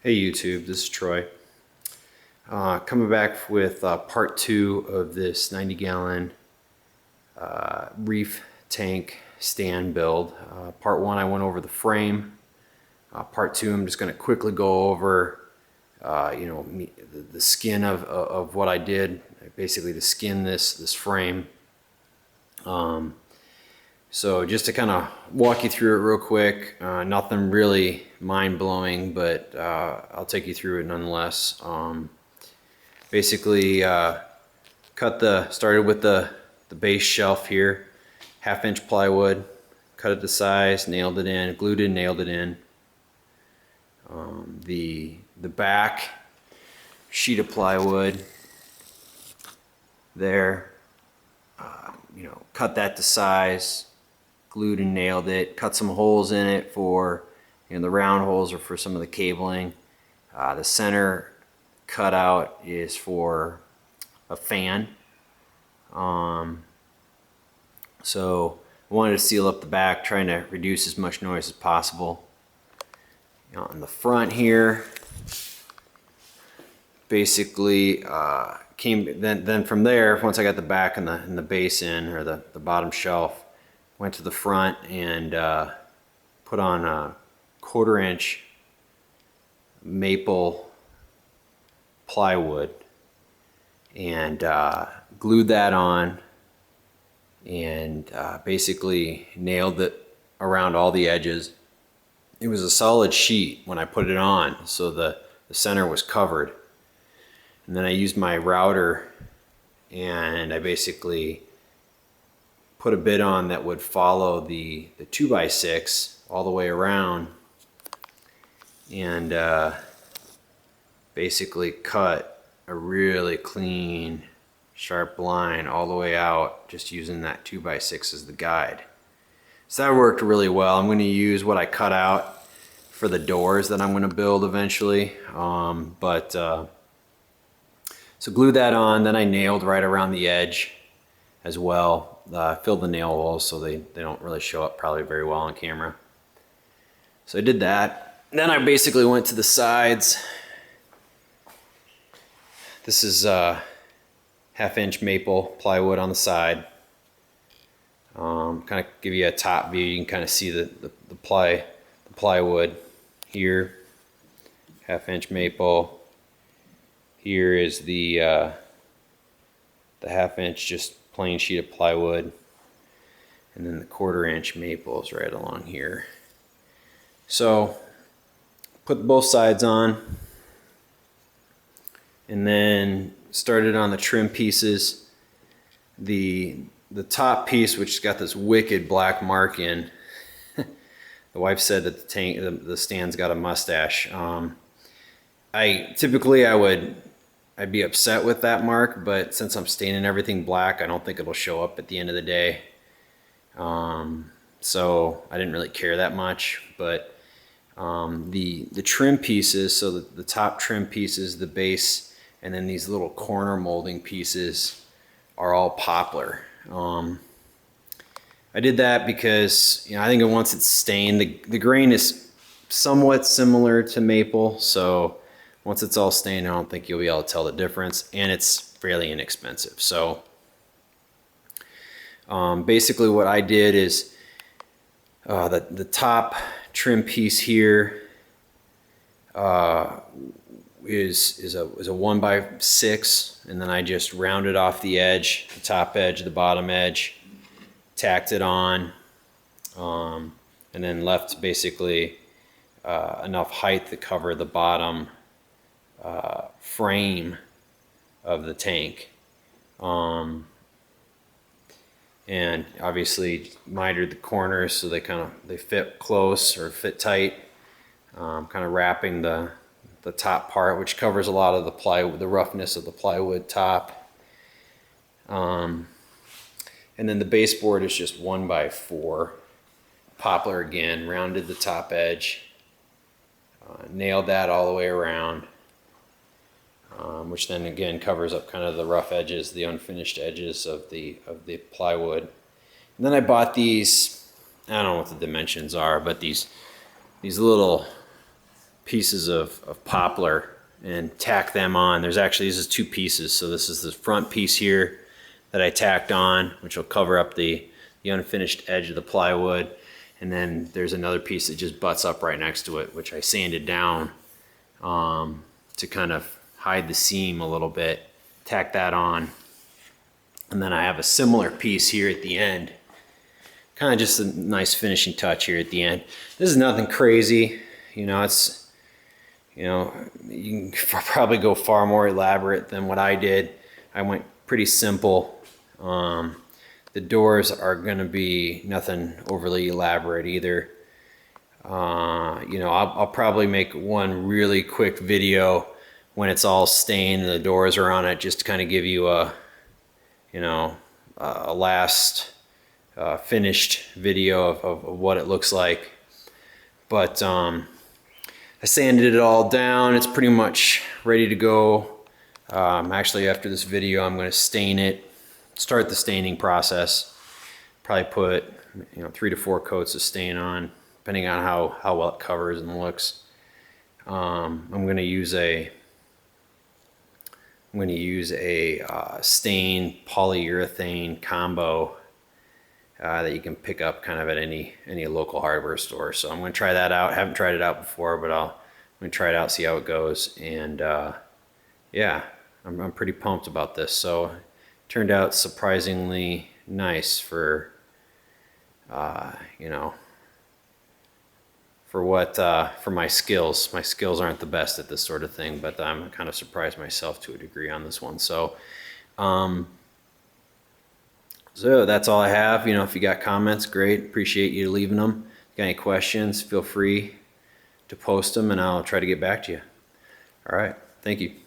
Hey YouTube, this is Troy. Coming back with part 2 of this 90-gallon Reef tank stand build. Part 1 I went over the frame. Part 2 I'm just going to quickly go over the skin of what I did. Basically to skin this frame. So just to kind of walk you through it real quick, nothing really mind-blowing, but I'll take you through it nonetheless. Basically, started with the base shelf here, 1/2-inch plywood, cut it to size, nailed it in, glued it, nailed it in. The back sheet of plywood there, cut that to size, glued and nailed it, cut some holes in it for the round holes are for some of the cabling. The center cutout is for a fan. So I wanted to seal up the back, trying to reduce as much noise as possible. On the front here, basically then from there, once I got the back and the base in, or the bottom shelf, went to the front and put on a 1/4-inch maple plywood and glued that on and basically nailed it around all the edges. It was a solid sheet when I put it on, so the center was covered. And then I used my router and I basically put a bit on that would follow the 2x6 all the way around and basically cut a really clean, sharp line all the way out, just using that 2x6 as the guide. So that worked really well. I'm going to use what I cut out for the doors that I'm going to build eventually. So glued that on, then I nailed right around the edge as well. Filled the nail holes so they don't really show up probably very well on camera. So I did that. Then I basically went to the sides. This is 1/2-inch maple plywood on the side. Kind of give you a top view. You can kind of see the plywood here. 1/2-inch maple. Here is the 1/2-inch just plain sheet of plywood, and then the 1/4-inch maple is right along here. So put both sides on and then started on the trim pieces. The top piece, which has got this wicked black mark in, the wife said that the stand's got a mustache. I'd be upset with that mark, but since I'm staining everything black, I don't think it'll show up at the end of the day. So I didn't really care that much, but the trim pieces, so the top trim pieces, the base, and then these little corner molding pieces are all poplar. I did that because I think once it's stained, the grain is somewhat similar to maple, so once it's all stained, I don't think you'll be able to tell the difference, and it's fairly inexpensive. So basically what I did is the top trim piece here is a 1x6, and then I just rounded off the edge, the top edge, the bottom edge, tacked it on, and then left basically enough height to cover the bottom frame of the tank, and obviously mitered the corners so they fit close or fit tight, kind of wrapping the top part, which covers a lot of the plywood, the roughness of the plywood top. And then the baseboard is just 1x4 poplar again, rounded the top edge, nailed that all the way around, which then again covers up kind of the rough edges, the unfinished edges of the plywood. And then I bought these, I don't know what the dimensions are, but these little pieces of poplar and tack them on. There's actually, this is two pieces. So this is the front piece here that I tacked on, which will cover up the unfinished edge of the plywood. And then there's another piece that just butts up right next to it, which I sanded down to kind of hide the seam a little bit. Tack that on. And then I have a similar piece here at the end. Kind of just a nice finishing touch here at the end. This is nothing crazy. You know, it's, you know, you can probably go far more elaborate than what I did. I went pretty simple. The doors are going to be nothing overly elaborate either. You know, I'll probably make one really quick video when it's all stained and the doors are on it, just to kind of give you a, you know, a last finished video of what it looks like. But I sanded it all down. It's pretty much ready to go. Actually, after this video, I'm going to stain it. Start the staining process. Probably put, you know, 3 to 4 coats of stain on, depending on how well it covers and looks. I'm going to use a stained polyurethane combo that you can pick up kind of at any local hardware store. So I'm going to try that out. I haven't tried it out before, but I'm going to try it out, see how it goes. And yeah, I'm pretty pumped about this. So it turned out surprisingly nice for you know, for my skills. My skills aren't the best at this sort of thing, but I'm kind of surprised myself to a degree on this one. So so that's all I have. You know, if you got comments, great. Appreciate you leaving them. If you got any questions, feel free to post them and I'll try to get back to you. All right. Thank you.